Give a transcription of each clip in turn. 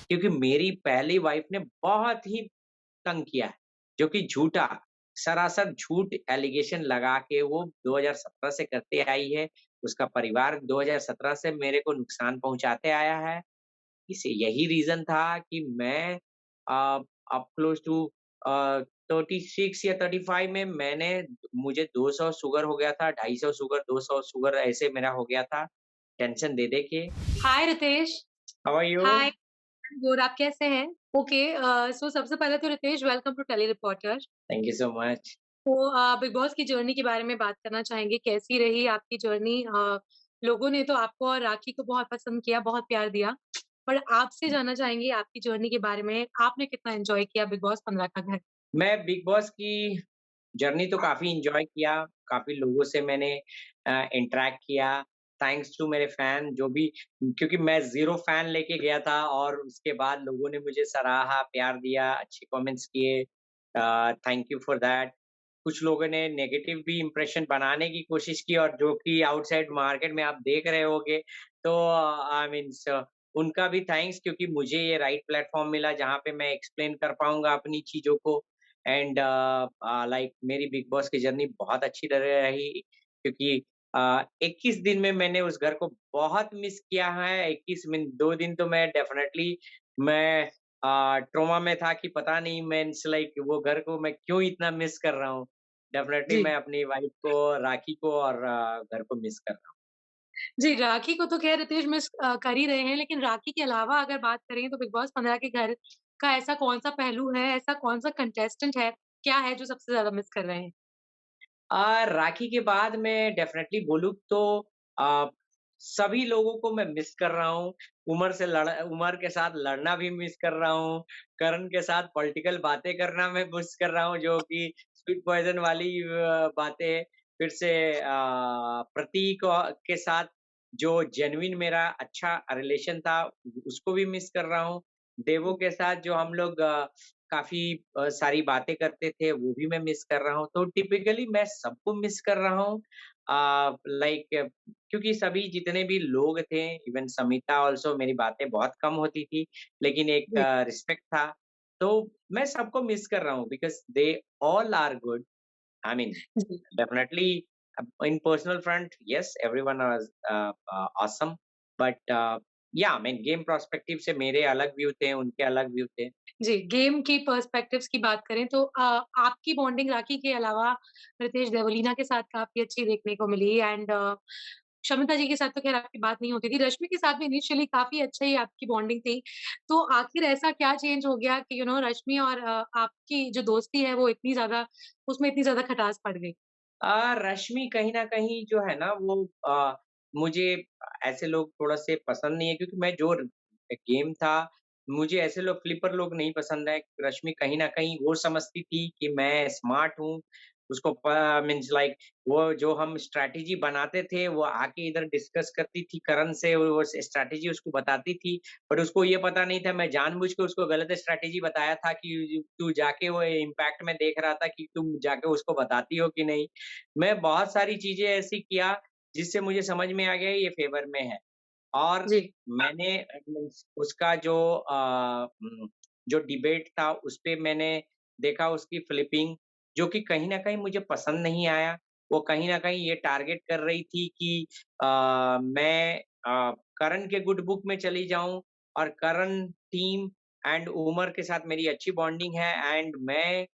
क्योंकि मेरी पहली वाइफ़ ने बहुत ही तंग किया है, जो कि झूठा, सरासर झूठ एलिगेशन लगा के वो 2017 से करते आई है। उसका परिवार 2017 से मेरे को नुकसान पहुँचाते आया है। इसे यही रीज़न था कि मैं अ, अब क्लोज़ टू अ, 36 या 35 में मुझे 200 शुगर हो गया था, 250 शुगर, 200 शुगर ऐसे मेरा हो गया था, टेंशन दे के। Hi Ritesh. How are you? Hi. Good, आप कैसे हैं? ओके। सो सबसे पहले तो Ritesh, welcome to Tele Reporter. Thank you so much. तो बिग बॉस की जर्नी के बारे में बात करना चाहेंगे, कैसी रही आपकी जर्नी? लोगों ने तो आपको और राखी को बहुत पसंद किया, बहुत प्यार दिया, पर आपसे जानना चाहेंगे आपकी जर्नी के बारे में, आपने कितना एंजॉय किया बिग बॉस 15 का घर? मैं बिग बॉस की जर्नी तो काफ़ी एन्जॉय किया, काफ़ी लोगों से मैंने इंटरैक्ट किया, थैंक्स टू मेरे फैन जो भी क्योंकि मैं ज़ीरो फैन लेके गया था और उसके बाद लोगों ने मुझे सराहा, प्यार दिया, अच्छे कमेंट्स किए थैंक यू फॉर दैट। कुछ लोगों ने नेगेटिव भी इंप्रेशन बनाने की कोशिश की और जो कि आउटसाइड मार्केट में आप देख रहे होंगे, तो आई मीन्स उनका भी थैंक्स क्योंकि मुझे ये राइट प्लेटफ़ॉर्म मिला जहाँ पे मैं एक्सप्लेन कर पाऊँगा अपनी चीज़ों को। एंड लाइक मेरी बिग बॉस की जर्नी बहुत अच्छी तरह रही क्योंकि 21 दिन में मैंने उस घर को बहुत मिस किया है। 21 मिन 2 दिन तो मैं डेफ़िनेटली मैं ट्रॉमा में था कि पता नहीं मीन्स लाइक वो घर को मैं क्यों इतना मिस कर रहा हूँ। डेफ़िनेटली जी। मैं अपनी वाइफ़ को, राखी को और घर को मिस कर रहा हूँ। जी, राखी को तो ख़ैर रितेश मिस कर ही रहे हैं, लेकिन राखी के अलावा अगर बात करें तो बिग बॉस 15 के घर का ऐसा कौन-सा पहलू है, ऐसा कौन-सा कंटेस्टेंट है, क्या है जो सबसे ज़्यादा मिस कर रहे हैं? राखी के बाद मैं डेफ़िनेटली बोलूँ तो अ, सभी लोगों को मैं मिस कर रहा हूँ। उमर के साथ लड़ना भी मिस कर रहा हूँ। करण के साथ पॉलिटिकल बातें करना मैं मिस कर रहा हूँ जो कि स्वीट पॉइज़न वाली बातें। फिर से प्रतीक के साथ जो जेन्युइन मेरा अच्छा रिलेशन था, उसको भी मिस कर रहा हूँ। देवों के साथ जो हम लोग काफ़ी सारी बातें करते थे, वो भी मैं मिस कर रहा हूँ। तो टिपिकली मैं सबको मिस कर रहा हूँ लाइक क्योंकि सभी जितने भी लोग थे, इवन समिता ऑल्सो मेरी बातें बहुत कम होती थी, लेकिन एक जी, रिस्पेक्ट था। तो मैं सबको मिस कर रहा हूँ because they all are good. I mean जी। Definitely in personal front, yes, everyone was awesome. But yeah, I mean game perspective से मेरे अलग व्यू थे, उनके अलग व्यू थे। जी, गेम की पर्सपेक्टिव्स की बात करें तो आपकी बॉन्डिंग राखी के अलावा रितेश देवलीना के साथ काफ़ी अच्छी देखने को मिली एंड शमिता जी के साथ तो ख़ैर आपकी बात नहीं होती थी। रश्मि के साथ भी इनिशियली काफ़ी अच्छा ही आपकी बॉन्डिंग थी। तो आखिर ऐसा क्या चेंज हो गया कि रश्मि और आपकी जो दोस्ती है वो इतनी ज़्यादा उसमें इतनी ज़्यादा खटास पड़ गई? रश्मि कहीं न कहीं जो है ना वो मुझे ऐसे लोग थोड़ा-से पसंद नहीं है क्योंकि मैं जो गेम था, मुझे ऐसे लोग फ्लिपर लोग नहीं पसंद है। रश्मि कहीं न कहीं वो समझती थी कि मैं स्मार्ट हूँ, उसको प मीन्स लाइक वो जो हम स्ट्रैटेजी बनाते थे, वो आके इधर डिस्कस करती थी करण से, वो स्ट्रैटेजी उसको बताती थी, बट उसको ये पता नहीं था मैं जानबूझ के उसको गलत स्ट्रैटेजी बताया था कि तू जाके वो इम्पैक्ट में देख रहा था कि तुम जाके उसको बताती हो कि नहीं। मैं बहुत सारी चीज़ें ऐसी किया जिससे मुझे समझ में आ गया ये फ़ेवर में है और जी, मैंने मीन्स उसका जो डिबेट था उसपे मैंने देखा उसकी फ्लिपिंग जो कि कहीं न कहीं मुझे पसंद नहीं आया। वो कहीं न कहीं ये टारगेट कर रही थी कि मैं करण के गुड बुक में चली जाऊँ और करण टीम एंड उमर के साथ मेरी अच्छी बॉन्डिंग है एंड मैं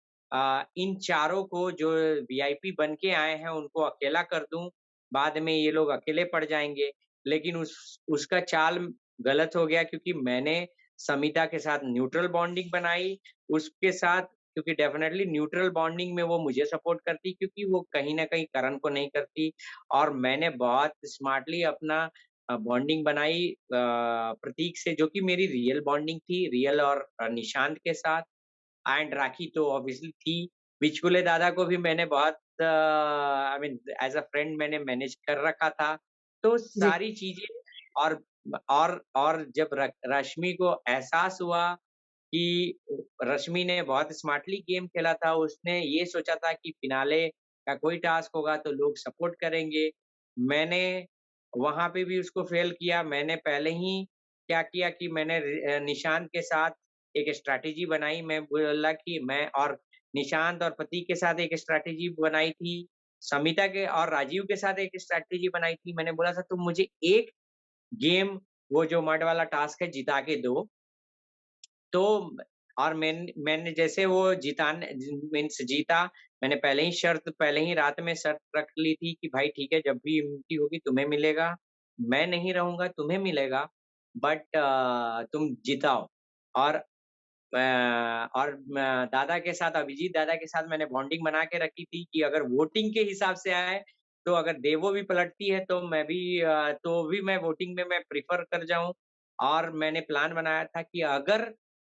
इन चारों को जो वीआईपी बन के आए हैं उनको अकेला कर दूँ, बाद में ये लोग अकेले पड़ जाएँगे। लेकिन उसका चाल गलत हो गया क्योंकि मैंने समिता के साथ न्यूट्रल बॉन्डिंग बनाई, उसके साथ क्योंकि डेफ़िनेटली न्यूट्रल बॉन्डिंग में वो मुझे सपोर्ट करती क्योंकि वो कहीं न कहीं करण को नहीं करती और मैंने बहुत स्मार्टली अपना बॉन्डिंग बनाई प्रतीक से जो कि मेरी रियल बॉन्डिंग थी, रियल और निशांत के साथ। एंड राखी तो ऑब्वियसली थी। बिचुले दादा को भी मैंने बहुत I mean as a friend मैंने मैनेज कर रखा था। तो जी। सारी चीज़ें और और जब रश्मि को एहसास हुआ कि रश्मि ने बहुत स्मार्टली गेम खेला था, उसने ये सोचा था कि फिनाले का कोई टास्क होगा तो लोग सपोर्ट करेंगे। मैंने वहाँ पे भी उसको फ़ेल किया। मैंने पहले ही क्या किया कि मैंने निशांत के साथ एक स्ट्रैटेजी बनाई। मैं बोला कि मैं और निशांत और प्रतीक के साथ एक स्ट्रैटेजी बनाई थी। समिता के और राजीव के साथ एक स्ट्रैटेजी बनाई थी। मैंने बोला था तुम मुझे एक गेम वो जो मड वाला टास्क है जिता के दो। तो और मैंने जैसे वो जिताने मीन्स जीता, मैंने पहले ही रात में शर्त रख ली थी कि भाई ठीक है जब भी इम्यूनिटी होगी तुम्हें मिलेगा, मैं नहीं रहूँगा तुम्हें मिलेगा, बट तुम जिताओ। और दादा के साथ अभिजीत दादा के साथ मैंने बॉन्डिंग बना के रखी थी कि अगर वोटिंग के हिसाब से आए, तो अगर देवो भी पलटती है तो मैं भी तो भी मैं वोटिंग में मैं प्रेफ़र कर जाऊँ। और मैंने प्लान बनाया था कि अगर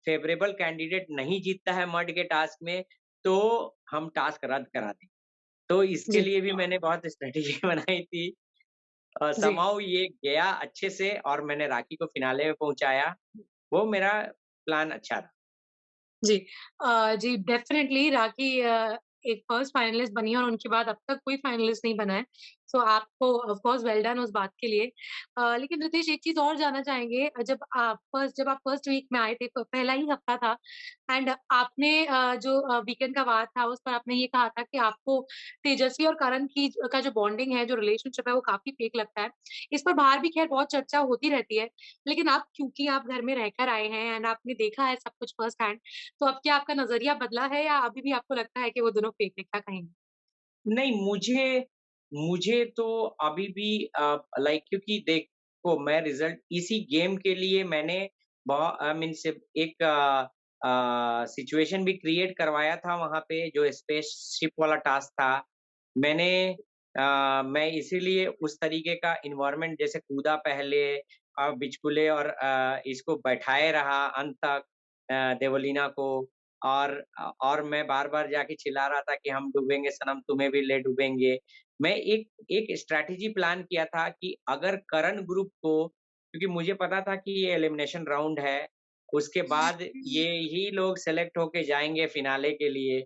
फ़ेवरेबल कैंडिडेट नहीं जीतता है मड के टास्क में, तो हम टास्क रद्द करा दें। तो इसके जी, लिए भी मैंने बहुत स्ट्रैटेजी बनाई थी। जी। समहाउ ये गया अच्छे से और मैंने राखी को फिनाले में पहुँचाया। वो मेरा प्लान अच्छा था। जी। जी, डेफ़िनेटली राखी एक फर्स्ट फाइनलिस्ट बनी है और उनके बाद अब तक कोई फाइनलिस्ट नहीं बना है। सो आपको ऑफ़ कोर्स वेल डन उस बात के लिए। लेकिन रितेश एक चीज़ और जानना चाहेंगे जब आप फर्स्ट वीक में आए थे, प पहला ही हफ्ता था एंड आपने जो वीकेंड का वार था उस पर आपने ये कहा था कि आपको तेजस्वी और करण की का जो बॉन्डिंग है, जो रिलेशनशिप है वो काफ़ी फेक लगता है। इस पर बाहर भी ख़ैर बहुत चर्चा होती रहती है। लेकिन आप क्योंकि आप घर में रहकर आए हैं एंड आपने देखा है सब कुछ फ़र्स्ट हैंड, तो अब क्या आपका नज़रिया बदला है या अभी भी आपको लगता है कि वो दोनों फेक दिखा कहीं? नहीं, मुझे मुझे तो अभी भी लाइक क्योंकि देखो मैं रिज़ल्ट इसी गेम के लिए मैंने आई मीन सिर्फ़ एक सिचुएशन भी क्रिएट करवाया था वहाँ पे जो स्पेसशिप वाला टास्क था। मैं इसीलिए उस तरीके का एनवायरनमेंट जैसे कूदा पहले बिचकुले और इसको बैठाए रहा अंत तक देवलीना को। और मैं बार-बार जाके चिल्ला रहा था कि हम डूबेंगे सनम तुम्हें भी ले डूबेंगे। मैं एक एक स्ट्रैटेजी प्लान किया था कि अगर करण ग्रुप को क्योंकि मुझे पता था कि ये एलिमिनेशन राउंड है, उसके बाद ये ही लोग सेलेक्ट होके जाएँगे फिनाले के लिए,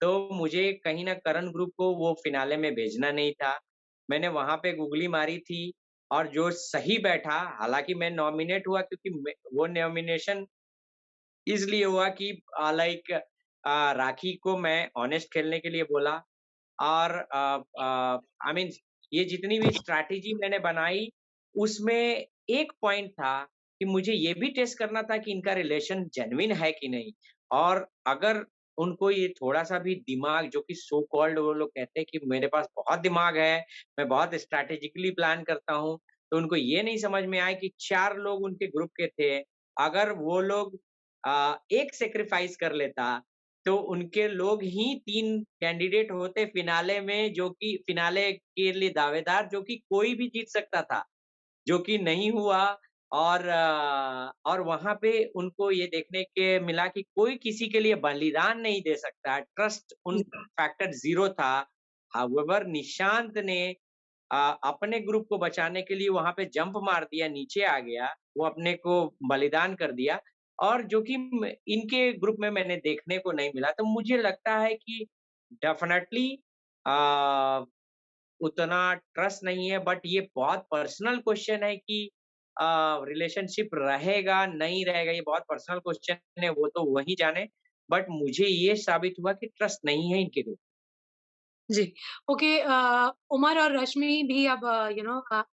तो मुझे कहीं न करण ग्रुप को वो फिनाले में भेजना नहीं था। मैंने वहाँ पे गुगली मारी थी और जो सही बैठा हालाँकि मैं नॉमिनेट हुआ क्योंकि मैं वो नॉमिनेशन इसलिए हुआ कि राखी को मैं ऑनेस्ट खेलने के लिए बोला और आई मीन ये जितनी भी स्ट्रैटेजी मैंने बनाई, उसमें एक पॉइंट था कि मुझे ये भी टेस्ट करना था कि इनका रिलेशन जेन्युइन है कि नहीं। और अगर उनको ये थोड़ा-सा भी दिमाग जो कि सो कॉल्ड वो लोग कहते हैं कि मेरे पास बहुत दिमाग है, मैं बहुत स्ट्रैटेजिकली प्लान करता हूँ, तो उनको ये नहीं समझ में आया कि 4 लोग उनके ग्रुप के थे। अगर वो लोग एक सैक्रिफाइस कर लेता तो उनके लोग ही 3 कैंडिडेट होते फिनाले में जो कि फिनाले के लिए दावेदार जो कि कोई भी जीत सकता था, जो कि नहीं हुआ। और वहाँ पे उनको ये देखने के मिला कि कोई किसी के लिए बलिदान नहीं दे सकता, ट्रस्ट उन फैक्टर 0 था। हाउएवर निशांत ने अपने ग्रुप को बचाने के लिए वहाँ पे जंप मार दिया, नीचे आ गया, वो अपने को बलिदान कर दिया और जो कि इनके ग्रुप में मैंने देखने को नहीं मिला। तो मुझे लगता है कि डेफ़िनेटली अ, उतना ट्रस्ट नहीं है बट ये बहुत पर्सनल क्वेश्चन है कि रिलेशनशिप रहेगा, नहीं रहेगा, ये बहुत पर्सनल क्वेश्चन है, वो तो वही जाने। बट मुझे ये साबित हुआ कि ट्रस्ट नहीं है इनके ग्रुप। जी, ओके उमर और रश्मि भी अब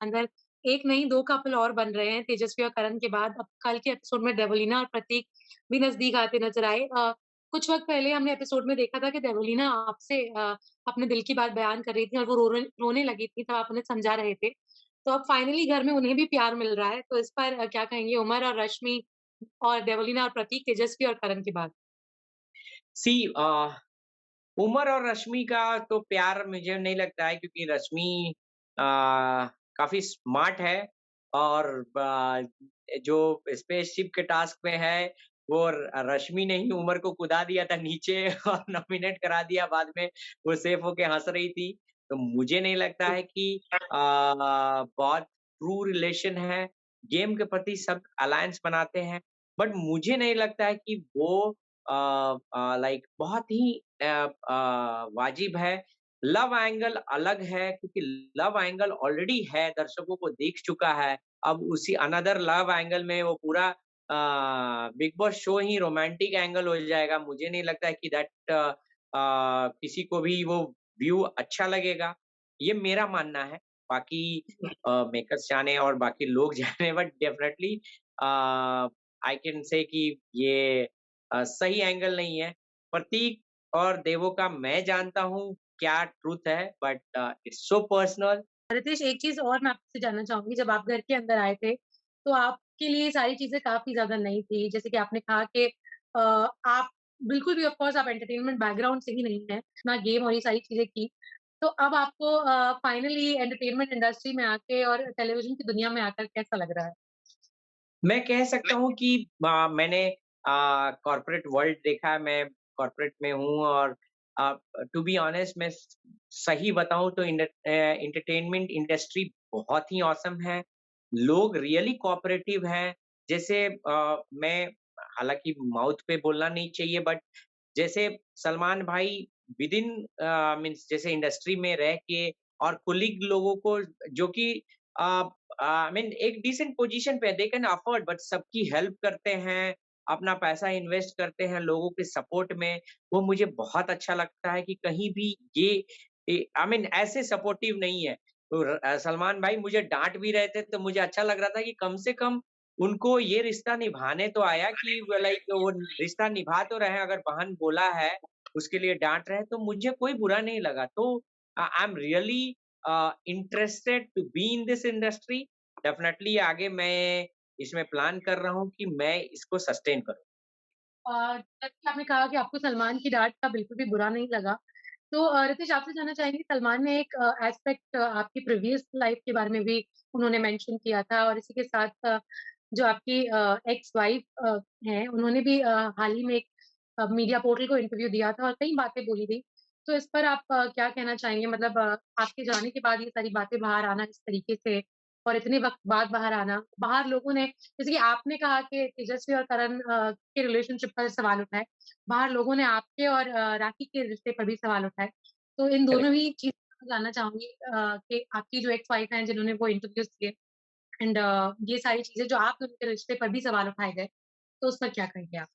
अंदर एक नहीं 2 कपल और बन रहे हैं तेजस्वी और करण के बाद। अब कल के एपिसोड में देवलीना और प्रतीक भी नज़दीक आते नज़र आए। कुछ वक़्त पहले हमने एपिसोड में देखा था कि देवलीना आपसे अपने दिल की बात बयान कर रही थी और वो रोने लगी थी, तब आप उन्हें समझा रहे थे। तो अब फाइनली घर में उन्हें भी प्यार मिल रहा है, तो इस पर क्या कहेंगे उमर और रश्मि और देवलीना और प्रतीक, तेजस्वी और करण के बाद? सी उमर और रश्मि का तो प्यार मुझे नहीं लगता है क्योंकि रश्मि अ, काफ़ी स्मार्ट है और जो स्पेसशिप के टास्क में है, वो रश्मि ने ही उमर को कूदा दिया था नीचे और नॉमिनेट करा दिया बाद में, वो सेफ होके हँस रही थी। तो मुझे नहीं लगता है कि बहुत ट्रू रिलेशन है, गेम के प्रति सब अलायंस बनाते हैं, बट मुझे नहीं लगता है कि वो लाइक बहुत ही वाजिब है। लव एंगल अलग है क्योंकि लव एंगल ऑलरेडी है, दर्शकों को दिख चुका है। अब उसी अनदर लव एंगल में वो पूरा बिग बॉस शो ही रोमांटिक एंगल हो जाएगा। मुझे नहीं लगता है कि किसी को भी वो व्यू अच्छा लगेगा। ये मेरा मानना है। बाकी मेकर्स जाने और बाकी लोग जाने, but definitely I can say कि ये सही एंगल नहीं है। प्रतीक और देवो का मैं जानता हूँ क्या ट्रुथ है, but it's so personal. Ritesh, एक चीज़ और मैं आपसे जानना चाहूँगी, जब आप घर के अंदर आए थे, तो आपके लिए ये सारी चीज़ें काफ़ी ज़्यादा नई थी। जैसे कि आपने कहा कि आप बिल्कुल भी ऑफ़ कोर्स आप एंटरटेनमेंट बैकग्राउंड से ही नहीं हैं, ना गेम और ये सारी चीज़ें की। तो अब आपको फाइनली एंटरटेनमेंट इंडस्ट्री में आके और टेलीविज़न की दुनिया में आकर कैसा लग रहा है? मैं कह सकता हूँ कि मैंने कॉर्पोरेट वर्ल्ड देखा है, मैं कॉर्पोरेट में हूँ और अ, टू बी ऑनेस्ट मैं सही बताऊँ तो एंटरटेनमेंट इंडस्ट्री बहुत ही ऑसम है। लोग रियली कोऑपरेटिव हैं। जैसे मैं हालाँकि माउथ पे बोलना नहीं चाहिए, बट जैसे सलमान भाई विदिन मीन्स जैसे इंडस्ट्री में रह के और कोलीग लोगों को जो कि अ आई मीन एक डिसेंट पोजीशन पे है, दे कैन अफोर्ड, बट सबकी हेल्प करते हैं, अपना पैसा इन्वेस्ट करते हैं लोगों के सपोर्ट में। वो मुझे बहुत अच्छा लगता है कि कहीं भी ये आई मीन ऐसे सपोर्टिव नहीं है। तो सलमान भाई मुझे डाँट भी रहे थे, तो मुझे अच्छा लग रहा था कि कम से कम उनको ये रिश्ता निभाने तो आया कि वो लाइक वो रिश्ता निभा तो रहे हैं, अगर बहन बोला है, उसके लिए डाँट रहे हैं, तो मुझे कोई बुरा नहीं लगा। तो I am really interested to be in this industry. Definitely आगे मैं इसमें प्लान कर रहा हूँ कि मैं इसको सस्टेन करूँ। जैसे कि आपने कहा कि आपको सलमान की डाँट का बिल्कुल भी बुरा नहीं लगा। तो रितेश, आपसे जानना चाहेंगे, सलमान ने एक एस्पेक्ट आपकी प्रीवियस लाइफ़ के बारे में भी उन्होंने मेंशन किया था और इसी के साथ जो आपकी एक्स वाइफ़ हैं, उन्होंने भी हाल ही में एक मीडिया पोर्टल को इंटरव्यू दिया था और कई बातें बोली थी। तो इस पर आप क्या कहना चाहेंगे? मतलब आपके जाने के बाद ये सारी बातें बाहर आना इस तरीके से और इतने वक़्त बाद बाहर आना, बाहर लोगों ने, जैसे कि आपने कहा कि तेजस्वी और करण के रिलेशनशिप पर सवाल उठाए, बाहर लोगों ने आपके और राखी के रिश्ते पर भी सवाल उठाए। तो इन दोनों ही चीज़ जानना चाहूँगी कि आपकी जो एक्स वाइफ हैं जिन्होंने वो इंटरव्यूज़ दिए एंड ये सारी चीज़ें जो आप दोनों के रिश्ते पर भी सवाल उठाए गए, तो उस पर क्या कहेंगे आप?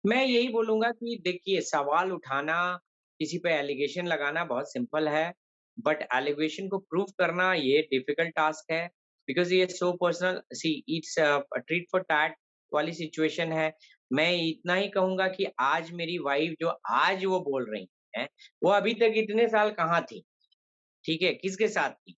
मैं यही बोलूँगा कि देखिए सवाल उठाना, किसी पे एलिगेशन लगाना बहुत सिंपल है, बट एलिगेशन को प्रूव करना ये डिफिकल्ट टास्क है, बिकॉज़ ये so personal see it's treat for tat वाली सिचुएशन है। मैं इतना ही कहूँगा कि आज मेरी वाइफ़ जो आज वो बोल रही हैं, वो अभी तक इतने साल कहाँ थी? ठीक है, किसके साथ थी?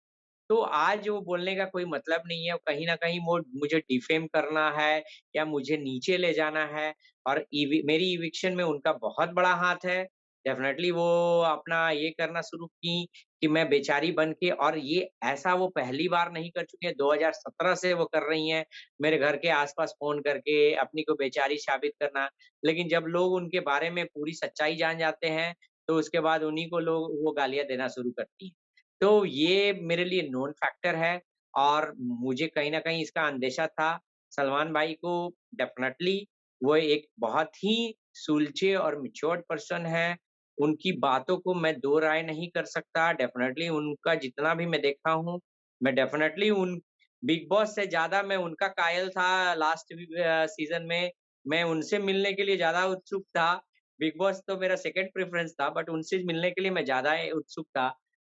तो आज वो बोलने का कोई मतलब नहीं है, कहीं न कहीं वो मुझे डिफेम करना है या मुझे नीचे ले जाना है और मेरी इविक्शन में उनका बहुत बड़ा हाथ है। डेफ़िनेटली वो अपना ये करना शुरू की कि मैं बेचारी बन के, और ये ऐसा वो पहली बार नहीं कर चुकी हैं, 2017 से वो कर रही हैं, मेरे घर के आस-पास फ़ोन करके अपनी को बेचारी साबित करना। लेकिन जब लोग उनके बारे में पूरी सच्चाई जान जाते हैं, तो उसके बाद उन्हीं को लोग वो गालियाँ देना शुरू करती हैं। तो ये मेरे लिए नोन फैक्टर है और मुझे कहीं न कहीं इसका अंदेशा था। सलमान भाई को डेफ़िनेटली वो एक बहुत ही सुलझे और मैच्योर्ड पर्सन है। उनकी बातों को मैं दो राय नहीं कर सकता। डेफ़िनेटली उनका जितना भी मैं देखा हूँ, मैं डेफ़िनेटली उन बिग बॉस से ज़्यादा मैं उनका कायल था लास्ट सीज़न में। मैं उनसे मिलने के लिए ज़्यादा उत्सुक था। बिग बॉस तो मेरा सेकंड प्रेफ़रेंस था, बट उनसे मिलने के लिए मैं ज़्यादा उत्सुक था।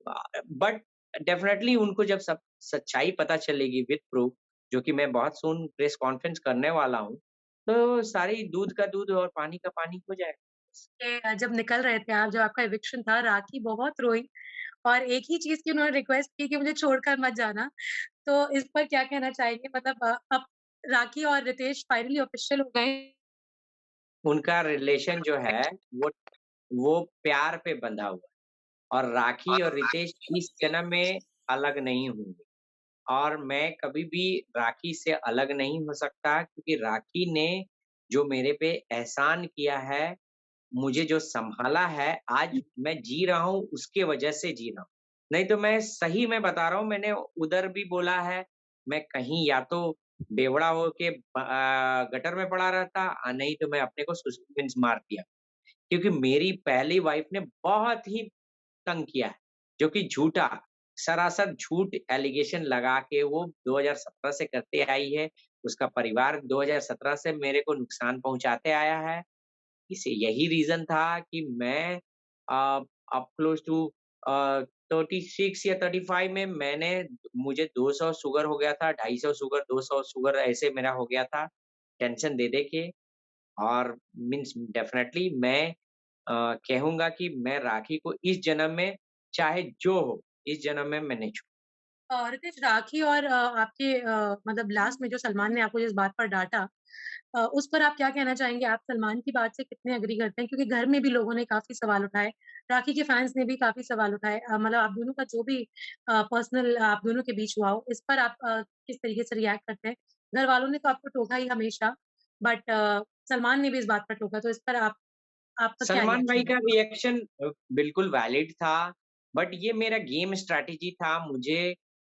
बट डेफिनिटली उनको जब सब सच्चाई पता चलेगी विद प्रूफ, जो कि मैं बहुत सून प्रेस कॉन्फ्रेंस करने वाला हूँ, तो सारी दूध का दूध और पानी का पानी हो जाएगा। कि जब निकल रहे थे आप, जब आपका इविक्शन था, राखी बहुत रोई और एक ही चीज़ की उन्होंने रिक्वेस्ट की कि मुझे छोड़कर मत जाना। तो इस पर क्या कहना चाहेंगे? मतलब अब राखी और रितेश फाइनली ऑफिशियल हो गए। उनका रिलेशन जो है वो प्यार पे बंधा हुआ है और राखी और रितेश इस जन्म में अलग नहीं होंगे और मैं कभी भी राखी से अलग नहीं हो सकता, क्योंकि राखी ने जो मेरे पे एहसान किया है, मुझे जो सँभाला है, आज मैं जी रहा हूँ, उसके वजह से जी रहा हूँ। नहीं तो मैं सही में बता रहा हूँ, मैंने उधर भी बोला है, मैं कहीं या तो बेवड़ा होके गटर में पड़ा रहता, नहीं तो मैं अपने को मीन्स मार दिया। क्योंकि मेरी पहली वाइफ़ ने बहुत ही तंग किया है, जो कि झूठा। सरासर झूठ एलिगेशन लगा के वो 2017 से करते आई है। उसका परिवार 2017 से मेरे को नुकसान पहुँचाते आया है। इसे यही रीज़न था कि मैं अ, अप क्लोज़ टू अ, 36 या 35 में मुझे 200 शुगर हो गया था, 250 शुगर, 200 शुगर ऐसे मेरा हो गया था, टेंशन दे के। और मीन्स डेफ़िनेटली मैं कहूँगा कि मैं राखी को इस जन्म में चाहे जो हो, इस जन्म में मैं नहीं छूऊँ। रितेश, राखी और आपके मतलब लास्ट में जो सलमान ने आपको जिस बात पर डाँटा, उस पर आप क्या कहना चाहेंगे? आप सलमान की बात से कितने एग्री करते हैं? क्योंकि घर में भी लोगों ने काफ़ी सवाल उठाए, राखी के फैन्स ने भी काफ़ी सवाल उठाए। मतलब आप दोनों का जो भी पर्सनल आप दोनों के बीच हुआ हो, इस पर आप किस तरीके से रिएक्ट करते हैं? घर वालों ने तो आपको टोका ही हमेशा, बट सलमान ने भी इस बात पर टोका, तो इस पर आपका क्या सलमान भाई रिएक्शन है? का रिएक्शन बिल्कुल वैलिड था, बट ये मेरा गेम स्ट्रैटेजी था।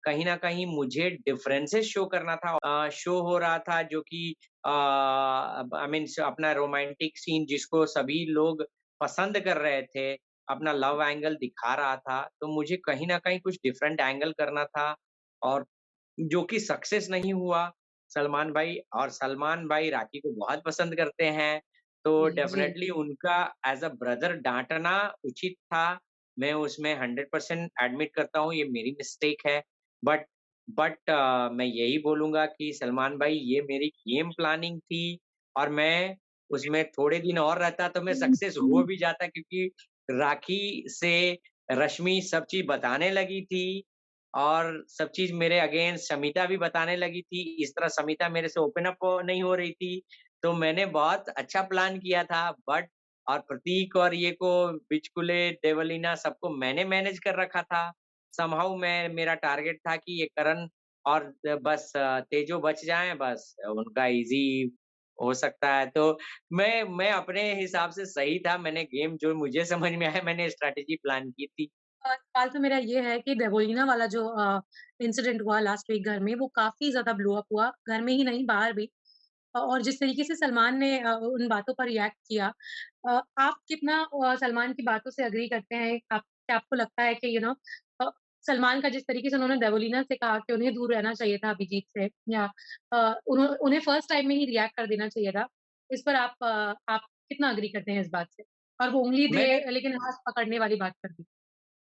कहीं न कहीं मुझे डिफरेंसेस शो करना था। शो हो रहा था जो कि आई मीन्स अपना रोमांटिक सीन जिसको सभी लोग पसंद कर रहे थे, अपना लव एंगल दिखा रहा था, तो मुझे कहीं न कहीं कुछ डिफरेंट एंगल करना था और जो कि सक्सेस नहीं हुआ। सलमान भाई राखी को बहुत पसंद करते हैं, तो जी। डेफ़िनेटली उनका एज़ अ ब्रदर डाँटना उचित था। मैं उसमें 100% एडमिट करता हूँ, ये मेरी मिस्टेक है। बट मैं यही बोलूँगा कि सलमान भाई ये मेरी गेम प्लानिंग थी और मैं उसमें थोड़े दिन और रहता तो मैं सक्सेस हो भी जाता क्योंकि राखी से रश्मि सब चीज़ बताने लगी थी और सब चीज़ मेरे अगेंस्ट शमिता भी बताने लगी थी। इस तरह शमिता मेरे से ओपन अप नहीं हो रही थी। तो मैंने बहुत अच्छा प्लान किया था बट और प्रतीक और ये को बिचकुले, देवलीना सबको मैंने मैनेज कर रखा था। समहाउ मेरा टारगेट था कि ये करण और बस तेजो बच जाएँ बस उनका ईज़ी हो सकता है। तो मैं अपने हिसाब से सही था। मैंने गेम जो मुझे समझ में आया मैंने स्ट्रैटेजी प्लान की थी। सवाल तो मेरा ये है कि डेवोलिना वाला जो इंसिडेंट हुआ लास्ट वीक घर में, वो काफ़ी ज़्यादा ब्लो अप हुआ, घर में ही नहीं बाहर भी। और जिस तरीके से सलमान ने उन बातों पर रिएक्ट किया, आप कितना सलमान की बातों से एग्री करते हैं? क्या आपको लगता है कि अ, सलमान का जिस तरीके से उन्होंने देवोलीना से कहा कि उन्हें दूर रहना चाहिए था अभिजीत से, या उन्हें फर्स्ट टाइम में ही रिएक्ट कर देना चाहिए था। इस पर आप कितना एग्री करते हैं इस बात से? और वो उँगली मैंने दिए लेकिन हाथ पकड़ने वाली बात कर दी।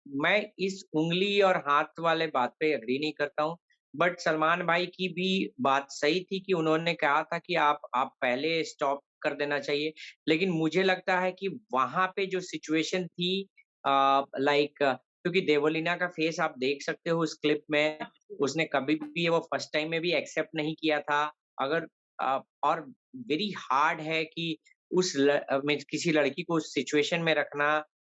मैं इस उँगली और हाथ वाले बात पे एग्री नहीं करता हूँ। बट सलमान भाई की भी बात सही थी कि उन्होंने कहा था कि आप पहले स्टॉप कर देना चाहिए। लेकिन मुझे लगता है कि वहाँ पे जो सिचुएशन थी लाइक क्योंकि देवोलीना का फेस आप देख सकते हो उस क्लिप में, उसने कभी भी वो फर्स्ट टाइम में भी एक्सेप्ट नहीं किया था। अगर और वेरी हार्ड है कि मीन्स किसी लड़की को उस सिचुएशन में रखना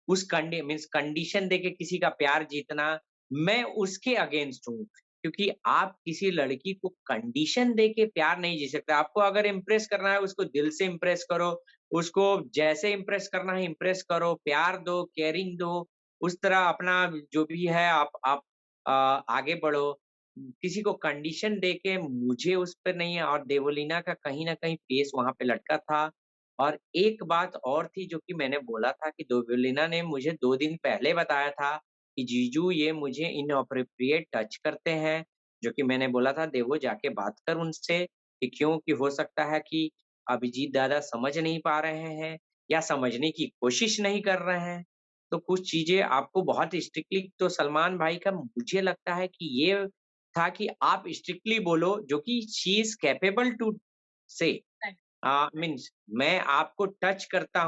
कंडीशन देके किसी का प्यार जीतना, मैं उसके अगेंस्ट हूँ। क्योंकि आप किसी लड़की को कंडीशन देके प्यार नहीं जी सकते। आपको अगर इम्प्रेस करना है, उसको दिल से इम्प्रेस करो, उसको जैसे इम्प्रेस करना है इम्प्रेस करो, प्यार दो, केयरिंग दो, उस तरह अपना जो भी है आप आगे बढ़ो। किसी को कंडीशन देके मुझे उस पे नहीं है और देवोलीना का कहीं न कहीं फेस वहाँ पे लटका था। और एक बात और थी जो कि मैंने बोला था कि देवलिना ने मुझे 2 दिन पहले बताया था कि जीजू ये मुझे इनअप्रोप्रिएट टच करते हैं, जो कि मैंने बोला था देवो जाके बात कर उनसे कि क्यों कि हो सकता है कि अभिजीत दादा समझ नहीं पा रहे हैं या समझने की कोशिश नहीं कर रहे हैं। तो कुछ चीज़ें आपको बहुत स्ट्रिक्टली तो सलमान भाई का मुझे लगता है कि ये था कि आप स्ट्रिक्टली बोलो जो कि शी इज़ कैपेबल टू से मीन्स मैं आपको टच करता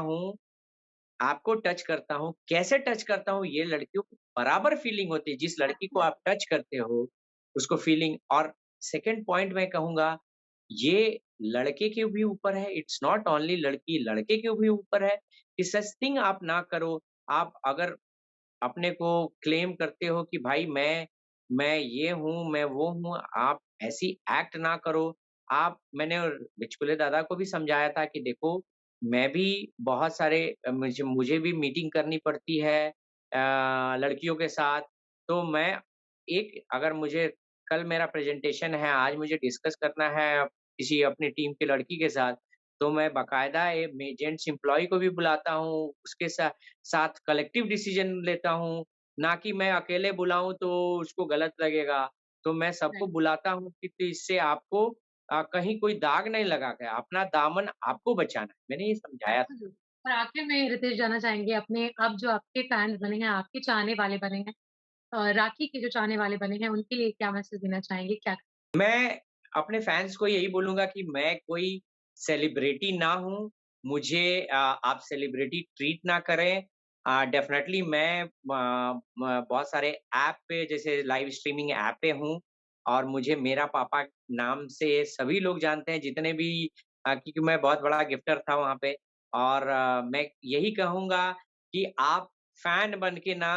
हूँ, कैसे टच करता हूँ ये लड़कियों को बराबर फीलिंग होती है, जिस लड़की को आप टच करते हो, उसको फीलिंग और सेकंड पॉइंट मैं कहूँगा, ये लड़के के भी ऊपर है, इट्स नॉट ओनली लड़की, लड़के के भी ऊपर है कि सच थिंग आप ना करो। आप अगर अपने को क्लेम करते हो कि भाई मैं ये हूँ, मैं वो हूँ, आप ऐसी एक्ट ना करो। मैंने बिचकुले दादा को भी समझाया था कि देखो, मैं भी बहुत सारे मुझे मुझे भी मीटिंग करनी पड़ती है लड़कियों के साथ। तो मैं एक अगर मुझे कल मेरा प्रेज़ेंटेशन है, आज मुझे डिस्कस करना है किसी अपनी टीम की लड़की के साथ, तो मैं बाकायदा जेंट्स एम्प्लॉयी को भी बुलाता हूँ, उसके साथ कलेक्टिव डिसीजन लेता हूँ ना कि मैं अकेले बुलाऊँ तो उसको गलत लगेगा। तो मैं सबको राइट, बुलाता हूँ कि तो इससे आपको कहीं कोई दाग नहीं लगा के अपना दामन आपको बचाना है। मैंने ये समझाया था। एब्सोल्यूट। और आखिर में रितेश जानना चाहेंगे अपने अब जो आपके फैन्स बने हैं, आपके चाहने वाले बने हैं राखी के जो चाहने वाले बने हैं, उनके लिए क्या मैसेज देना चाहेंगे? क्या मैं अपने फैन्स को यही बोलूँगा कि मैं कोई सेलिब्रिटी ना हूँ, मुझे आप सेलिब्रिटी ट्रीट ना करें। डेफ़िनेटली मैं बहुत सारे ऐप पे जैसे लाइव स्ट्रीमिंग ऐप पे हूँ और मुझे मेरा पापा नाम से सभी लोग जानते हैं जितने भी क्योंकि मैं बहुत बड़ा गिफ्टर था वहाँ पे और मैं यही कहूँगा कि आप फैन बन के ना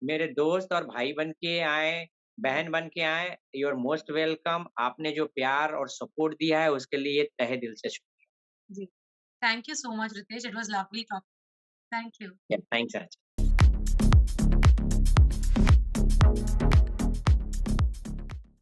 मेरे दोस्त और भाई बन के आएँ, जी, बहन बन के आएँ, यू आर मोस्ट वेलकम। आपने जो प्यार और सपोर्ट दिया है उसके लिए तहे दिल से जी। Thank you so much Ritesh, it was lovely talking thank you. शुक्रिया। थैंक्स